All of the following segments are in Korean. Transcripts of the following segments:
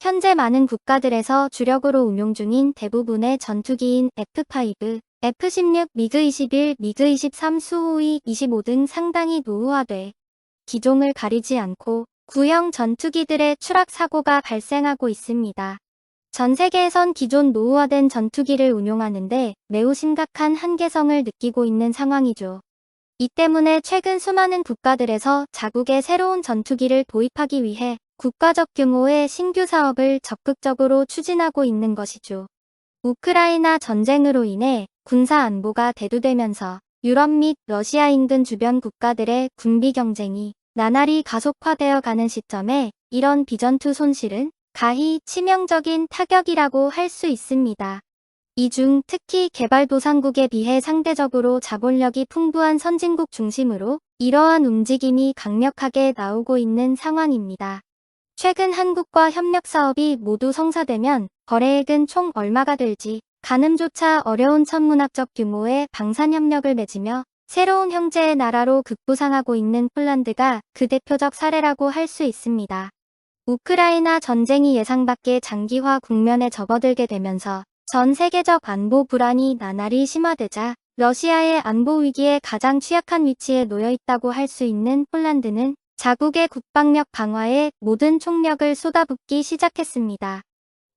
현재 많은 국가들에서 주력으로 운용 중인 대부분의 전투기인 F5, F-16, 미그-21, 미그-23, 수호이 25 등 상당히 노후화돼 기종을 가리지 않고 구형 전투기들의 추락 사고가 발생하고 있습니다. 전 세계에선 기존 노후화된 전투기를 운용하는데 매우 심각한 한계성을 느끼고 있는 상황이죠. 이 때문에 최근 수많은 국가들에서 자국의 새로운 전투기를 도입하기 위해 국가적 규모의 신규 사업을 적극적으로 추진하고 있는 것이죠. 우크라이나 전쟁으로 인해 군사 안보가 대두되면서 유럽 및 러시아 인근 주변 국가들의 군비 경쟁이 나날이 가속화되어 가는 시점에 이런 비전투 손실은 가히 치명적인 타격이라고 할 수 있습니다. 이 중 특히 개발도상국에 비해 상대적으로 자본력이 풍부한 선진국 중심으로 이러한 움직임이 강력하게 나오고 있는 상황입니다. 최근 한국과 협력 사업이 모두 성사되면 거래액은 총 얼마가 될지 가늠조차 어려운 천문학적 규모의 방산협력을 맺으며 새로운 형제의 나라로 급부상하고 있는 폴란드가 그 대표적 사례라고 할 수 있습니다. 우크라이나 전쟁이 예상밖의 장기화 국면에 접어들게 되면서 전 세계적 안보 불안이 나날이 심화되자 러시아의 안보 위기에 가장 취약한 위치에 놓여 있다고 할 수 있는 폴란드는 자국의 국방력 강화에 모든 총력을 쏟아붓기 시작했습니다.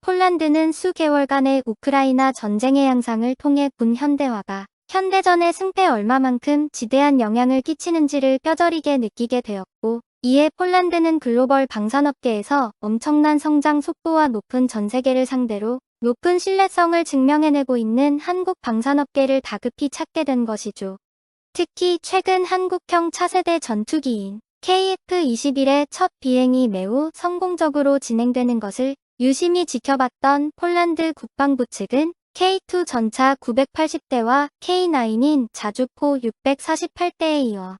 폴란드는 수개월간의 우크라이나 전쟁의 양상을 통해 군 현대화가 현대전의 승패에 얼마만큼 지대한 영향을 끼치는지를 뼈저리게 느끼게 되었고, 이에 폴란드는 글로벌 방산업계에서 엄청난 성장 속도와 높은 전 세계를 상대로 높은 신뢰성을 증명해내고 있는 한국 방산업계를 다급히 찾게 된 것이죠. 특히 최근 한국형 차세대 전투기인 KF-21의 첫 비행이 매우 성공적으로 진행되는 것을 유심히 지켜봤던 폴란드 국방부 측은 K2 전차 980대와 K9인 자주포 648대에 이어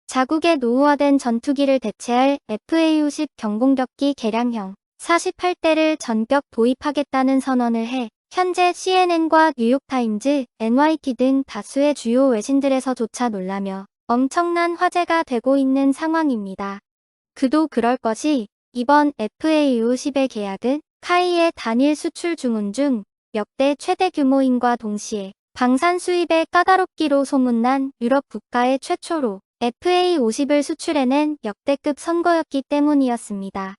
자국의 노후화된 전투기를 대체할 FA-50 경공격기 개량형 48대를 전격 도입하겠다는 선언을 해 현재 CNN과 뉴욕타임즈, NYT 등 다수의 주요 외신들에서조차 놀라며 엄청난 화제가 되고 있는 상황입니다. 그도 그럴 것이 이번 FA-50의 계약은 카이의 단일 수출 주문 중 역대 최대 규모인과 동시에 방산 수입에 까다롭기로 소문난 유럽 국가의 최초로 FA-50을 수출해낸 역대급 선거였기 때문이었습니다.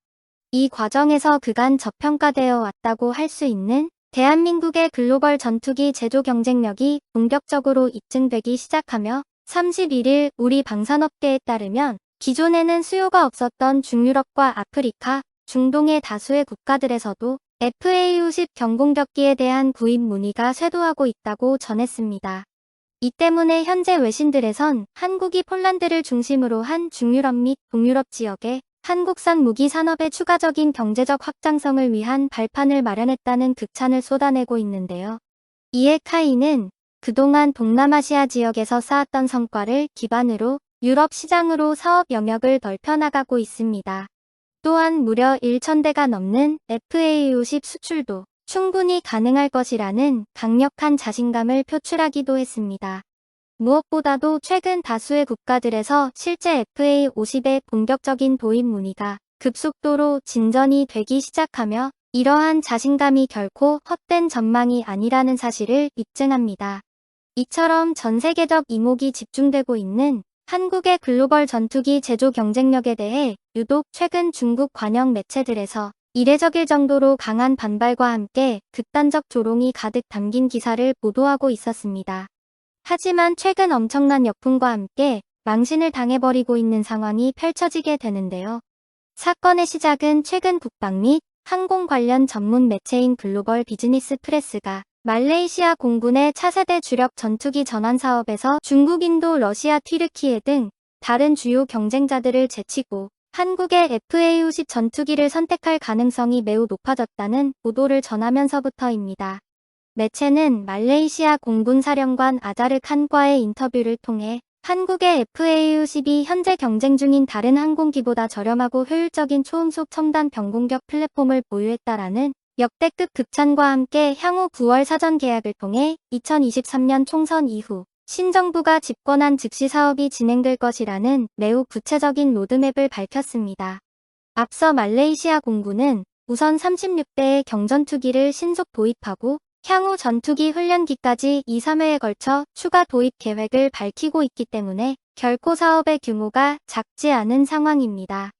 이 과정에서 그간 저평가되어 왔다고 할 수 있는 대한민국의 글로벌 전투기 제조 경쟁력이 본격적으로 입증되기 시작하며 31일 우리 방산업계에 따르면 기존에는 수요가 없었던 중유럽과 아프리카, 중동의 다수의 국가들에서도 FA-50 경공격기에 대한 구입 문의가 쇄도하고 있다고 전했습니다. 이 때문에 현재 외신들에선 한국이 폴란드를 중심으로 한 중유럽 및 동유럽 지역에 한국산 무기 산업의 추가적인 경제적 확장성을 위한 발판을 마련했다는 극찬을 쏟아내고 있는데요. 이에 카이는 그동안 동남아시아 지역에서 쌓았던 성과를 기반으로 유럽 시장으로 사업 영역을 넓혀나가고 있습니다. 또한 무려 1,000대가 넘는 FA-50 수출도 충분히 가능할 것이라는 강력한 자신감을 표출하기도 했습니다. 무엇보다도 최근 다수의 국가들에서 실제 FA-50의 본격적인 도입 문의가 급속도로 진전이 되기 시작하며 이러한 자신감이 결코 헛된 전망이 아니라는 사실을 입증합니다. 이처럼 전 세계적 이목이 집중되고 있는 한국의 글로벌 전투기 제조 경쟁력에 대해 유독 최근 중국 관영 매체들에서 이례적일 정도로 강한 반발과 함께 극단적 조롱이 가득 담긴 기사를 보도하고 있었습니다. 하지만 최근 엄청난 역풍과 함께 망신을 당해버리고 있는 상황이 펼쳐지게 되는데요. 사건의 시작은 최근 국방 및 항공 관련 전문 매체인 글로벌 비즈니스 프레스가 말레이시아 공군의 차세대 주력 전투기 전환 사업에서 중국, 인도, 러시아, 튀르키예 등 다른 주요 경쟁자들을 제치고 한국의 FA-50 전투기를 선택할 가능성이 매우 높아졌다는 보도를 전하면서부터입니다. 매체는 말레이시아 공군 사령관 아자르 칸과의 인터뷰를 통해 한국의 FA-50이 현재 경쟁 중인 다른 항공기보다 저렴하고 효율적인 초음속 첨단 병공격 플랫폼을 보유했다라는 역대급 극찬과 함께 향후 9월 사전 계약을 통해 2023년 총선 이후 신정부가 집권한 즉시 사업이 진행될 것이라는 매우 구체적인 로드맵을 밝혔습니다. 앞서 말레이시아 공군은 우선 36대의 경전투기를 신속 도입하고 향후 전투기 훈련기까지 2, 3회에 걸쳐 추가 도입 계획을 밝히고 있기 때문에 결코 사업의 규모가 작지 않은 상황입니다.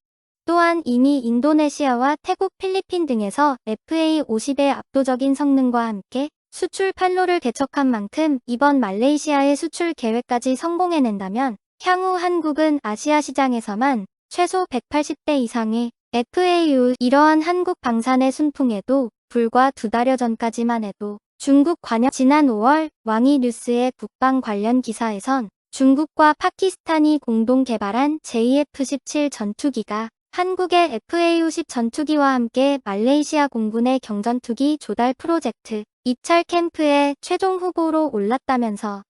또한 이미 인도네시아와 태국, 필리핀 등에서 FA-50의 압도적인 성능과 함께 수출 판로를 개척한 만큼 이번 말레이시아의 수출 계획까지 성공해낸다면 향후 한국은 아시아 시장에서만 최소 180대 이상의 FAU 이러한 한국 방산의 순풍에도 불과 2달여 전까지만 해도 중국 관여 지난 5월 왕이 뉴스의 국방 관련 기사에선 중국과 파키스탄이 공동 개발한 JF-17 전투기가 한국의 FA-50 전투기와 함께 말레이시아 공군의 경전투기 조달 프로젝트 입찰 캠프의 최종 후보로 올랐다면서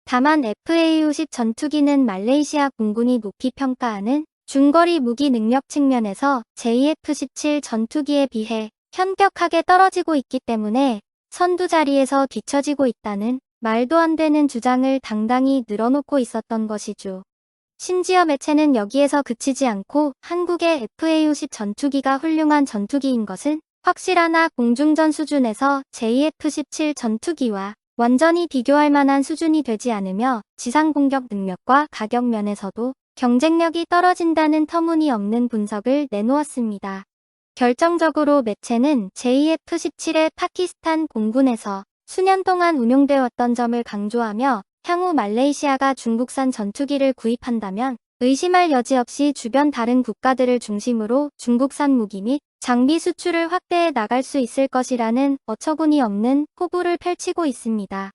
다만 FA-50 전투기는 말레이시아 공군이 높이 평가하는 중거리 무기 능력 측면에서 JF-17 전투기에 비해 현격하게 떨어지고 있기 때문에 선두 자리에서 뒤처지고 있다는 말도 안 되는 주장을 당당히 늘어놓고 있었던 것이죠. 심지어 매체는 여기에서 그치지 않고 한국의 FA-50 전투기가 훌륭한 전투기인 것은 확실하나 공중전 수준에서 JF-17 전투기와 완전히 비교할 만한 수준이 되지 않으며 지상 공격 능력과 가격 면에서도 경쟁력이 떨어진다는 터무니없는 분석을 내놓았습니다. 결정적으로 매체는 JF-17의 파키스탄 공군에서 수년 동안 운용되어 왔던 점을 강조하며 향후 말레이시아가 중국산 전투기를 구입한다면 의심할 여지 없이 주변 다른 국가들을 중심으로 중국산 무기 및 장비 수출을 확대해 나갈 수 있을 것이라는 어처구니 없는 포부를 펼치고 있습니다.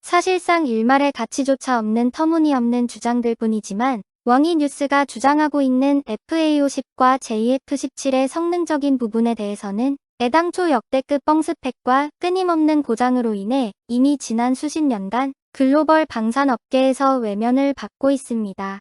사실상 일말의 가치조차 없는 터무니없는 주장들 뿐이지만 왕이 뉴스가 주장하고 있는 FA-50과 JF-17의 성능적인 부분에 대해서는 애당초 역대급 뻥스펙과 끊임없는 고장으로 인해 이미 지난 수십 년간 글로벌 방산업계에서 외면을 받고 있습니다.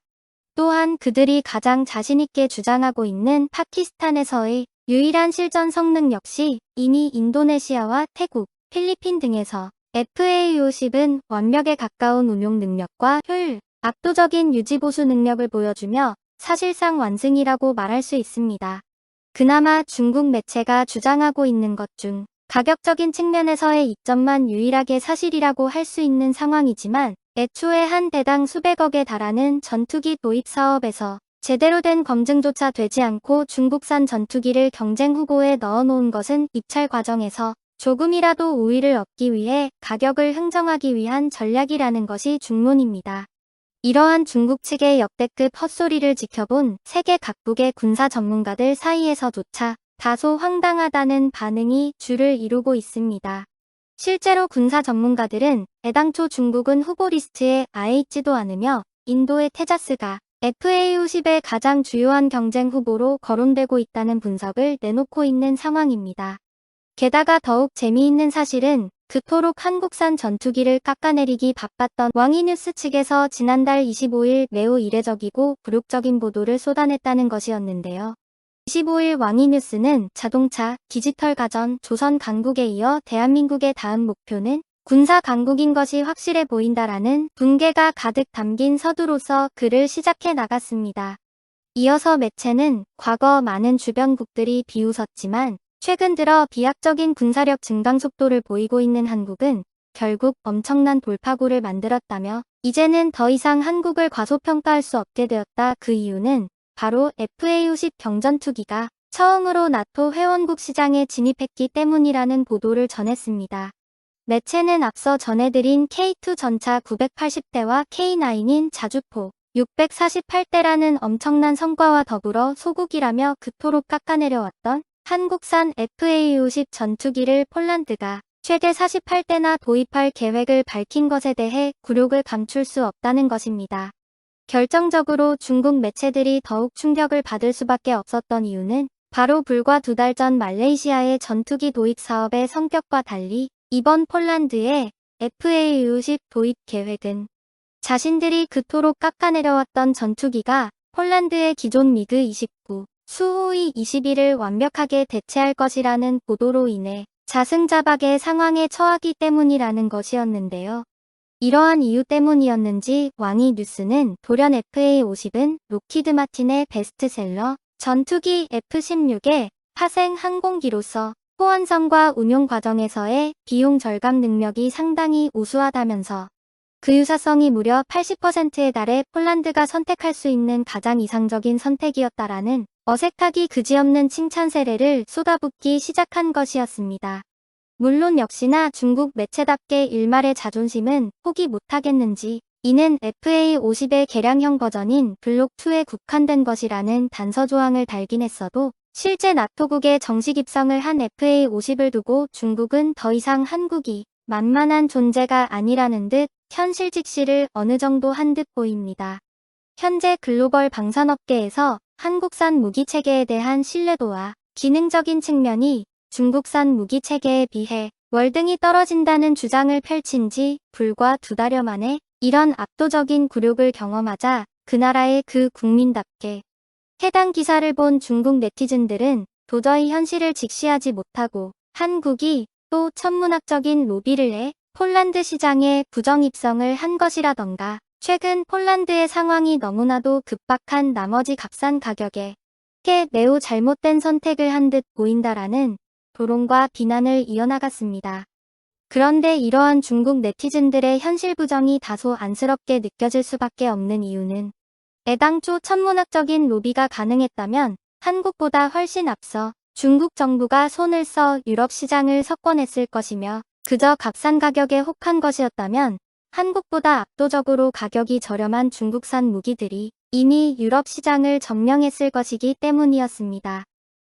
또한 그들이 가장 자신있게 주장하고 있는 파키스탄에서의 유일한 실전 성능 역시 이미 인도네시아와 태국, 필리핀 등에서 FA-50은 완벽에 가까운 운용 능력과 효율, 압도적인 유지보수 능력을 보여주며 사실상 완승이라고 말할 수 있습니다. 그나마 중국 매체가 주장하고 있는 것 중 가격적인 측면에서의 이점만 유일하게 사실이라고 할 수 있는 상황이지만 애초에 한 대당 수백억에 달하는 전투기 도입 사업에서 제대로 된 검증조차 되지 않고 중국산 전투기를 경쟁 후보에 넣어놓은 것은 입찰 과정에서 조금이라도 우위를 얻기 위해 가격을 흥정하기 위한 전략이라는 것이 중론입니다. 이러한 중국 측의 역대급 헛소리를 지켜본 세계 각국의 군사 전문가들 사이에서조차 다소 황당하다는 반응이 주를 이루고 있습니다. 실제로 군사 전문가들은 애당초 중국은 후보 리스트에 아예 있지도 않으며 인도의 테자스가 FA-50의 가장 주요한 경쟁 후보로 거론되고 있다는 분석을 내놓고 있는 상황입니다. 게다가 더욱 재미있는 사실은 그토록 한국산 전투기를 깎아내리기 바빴던 왕이뉴스 측에서 지난달 25일 매우 이례적이고 굴욕적인 보도를 쏟아냈다는 것이었는데요. 25일 왕이뉴스는 자동차, 디지털 가전, 조선 강국에 이어 대한민국의 다음 목표는 군사 강국인 것이 확실해 보인다라는 분개가 가득 담긴 서두로서 글을 시작해 나갔습니다. 이어서 매체는 과거 많은 주변국들이 비웃었지만 최근 들어 비약적인 군사력 증강 속도를 보이고 있는 한국은 결국 엄청난 돌파구를 만들었다며 이제는 더 이상 한국을 과소평가할 수 없게 되었다. 그 이유는 바로 FA-50 경전투기가 처음으로 나토 회원국 시장에 진입했기 때문이라는 보도를 전했습니다. 매체는 앞서 전해드린 K2 전차 980대와 K9인 자주포 648대라는 엄청난 성과와 더불어 소국이라며 그토록 깎아내려왔던 한국산 FA-50 전투기를 폴란드가 최대 48대나 도입할 계획을 밝힌 것에 대해 굴욕을 감출 수 없다는 것입니다. 결정적으로 중국 매체들이 더욱 충격을 받을 수밖에 없었던 이유는 바로 불과 2달 전 말레이시아의 전투기 도입 사업의 성격과 달리 이번 폴란드의 FA-50 도입 계획은 자신들이 그토록 깎아내려왔던 전투기가 폴란드의 기존 미그-29, 수호이 21을 완벽하게 대체할 것이라는 보도로 인해 자승자박의 상황에 처하기 때문이라는 것이었는데요. 이러한 이유 때문이었는지 왕이 뉴스는 돌연 FA-50은 록히드 마틴의 베스트셀러 전투기 F-16에 파생 항공기로서 호환성과 운용 과정에서의 비용 절감 능력이 상당히 우수하다면서 그 유사성이 무려 80%에 달해 폴란드가 선택할 수 있는 가장 이상적인 선택이었다라는 어색하기 그지없는 칭찬 세례를 쏟아붓기 시작한 것이었습니다. 물론 역시나 중국 매체답게 일말의 자존심은 포기 못하겠는지 이는 FA50의 개량형 버전인 블록2에 국한된 것이라는 단서 조항을 달긴 했어도 실제 나토국에 정식 입성을 한 FA50을 두고 중국은 더 이상 한국이 만만한 존재가 아니라는 듯 현실 직시를 어느 정도 한 듯 보입니다. 현재 글로벌 방산업계에서 한국산 무기체계에 대한 신뢰도와 기능적인 측면이 중국산 무기체계에 비해 월등히 떨어진다는 주장을 펼친 지 불과 2달여 만에 이런 압도적인 굴욕을 경험하자 그 나라의 그 국민답게 해당 기사를 본 중국 네티즌들은 도저히 현실을 직시하지 못하고 한국이 또 천문학적인 로비를 해 폴란드 시장에 부정 입성을 한 것이라던가 최근 폴란드의 상황이 너무나도 급박한 나머지 값싼 가격에 매우 잘못된 선택을 한 듯 보인다라는 조롱과 비난을 이어나갔습니다. 그런데 이러한 중국 네티즌들의 현실 부정이 다소 안쓰럽게 느껴질 수밖에 없는 이유는 애당초 천문학적인 로비가 가능했다면 한국보다 훨씬 앞서 중국 정부가 손을 써 유럽 시장을 석권했을 것이며 그저 값싼 가격에 혹한 것이었다면 한국보다 압도적으로 가격이 저렴한 중국산 무기들이 이미 유럽 시장을 점령했을 것이기 때문이었습니다.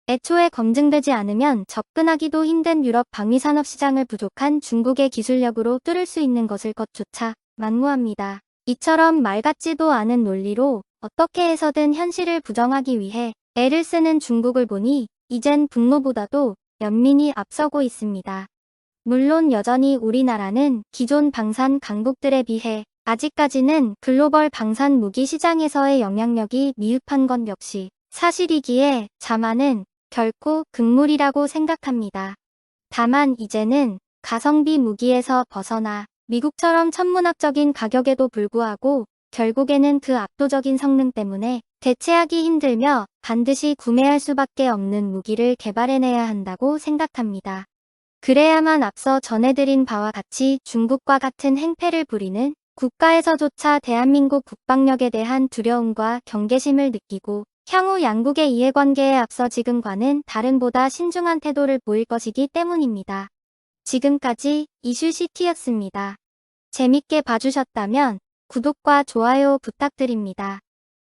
애초에 검증되지 않으면 접근하기도 힘든 유럽 방위산업 시장을 부족한 중국의 기술력으로 뚫을 수 있는 것을 것조차 만무합니다. 이처럼 말 같지도 않은 논리로 어떻게 해서든 현실을 부정하기 위해 애를 쓰는 중국을 보니 이젠 분노보다도 연민이 앞서고 있습니다. 물론 여전히 우리나라는 기존 방산 강국들에 비해 아직까지는 글로벌 방산 무기 시장에서의 영향력이 미흡한 건 역시 사실이기에 자만은 결코 금물이라고 생각합니다. 다만 이제는 가성비 무기에서 벗어나 미국처럼 천문학적인 가격에도 불구하고 결국에는 그 압도적인 성능 때문에 대체하기 힘들며 반드시 구매할 수밖에 없는 무기를 개발해내야 한다고 생각합니다. 그래야만 앞서 전해드린 바와 같이 중국과 같은 행패를 부리는 국가에서조차 대한민국 국방력에 대한 두려움과 경계심을 느끼고 향후 양국의 이해관계에 앞서 지금과는 다른보다 신중한 태도를 보일 것이기 때문입니다. 지금까지 이슈시티였습니다. 재밌게 봐주셨다면 구독과 좋아요 부탁드립니다.